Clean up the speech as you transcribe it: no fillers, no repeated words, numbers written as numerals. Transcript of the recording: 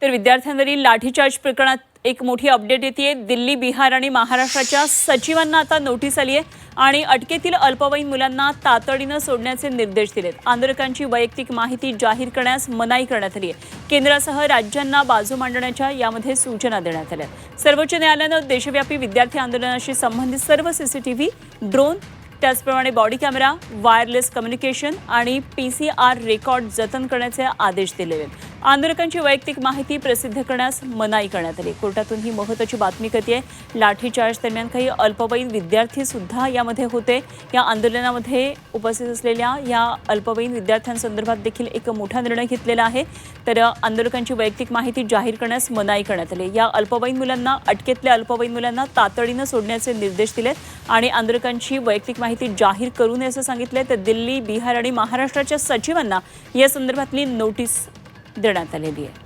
तर विद्यार्थ्यांवरील लाठीचार्ज प्रकरणात एक मोठी अपडेट येते। दिल्ली, बिहार आणि महाराष्ट्राच्या सचिवांना आता नोटीस आली आहे आणि अटकेतील अल्पवयीन मुलांना तातडीने सोडण्याचे निर्देश दिलेत। आंदोलकांची वैयक्तिक माहिती जाहीर करण्यास मनाई करण्यात आली आहे। केंद्रासह राज्यांना बाजू मांडण्याच्या यामध्ये सूचना देण्यात आल्या। सर्वोच्च न्यायालयाने देशव्यापी विद्यार्थी आंदोलनाशी संबंधित सर्व सीसीटीव्ही, ड्रोन, त्याचप्रमाणे बॉडी कॅमेरा, वायरलेस कम्युनिकेशन आणि पीसीआर रेकॉर्ड जतन करण्याचे आदेश दिले आहेत। आंदोलकांची वैयक्तिक माहिती प्रसिद्ध करण्यास मनाई करण्यात आली। कोर्टातून ही महत्त्वाची बातमी कळते। लाठीचार्ज दरम्यान काही अल्पवयीन विद्यार्थी सुद्धा यामध्ये होते। या आंदोलनामध्ये उपस्थित असलेल्या या अल्पवयीन विद्यार्थ्यांसंदर्भात देखील एक मोठा निर्णय घेतलेला आहे। तर आंदोलकांची वैयक्तिक माहिती जाहीर करण्यास मनाई करण्यात आली। या अल्पवयीन मुलांना, अटकेतल्या अल्पवयीन मुलांना तातडीने सोडण्याचे निर्देश दिलेत आणि आंदोलकांची वैयक्तिक माहिती जाहीर करू नये असं सांगितलंय। तर दिल्ली, बिहार आणि महाराष्ट्राच्या सचिवांना या संदर्भातली नोटीस देण्यात आलेली आहे।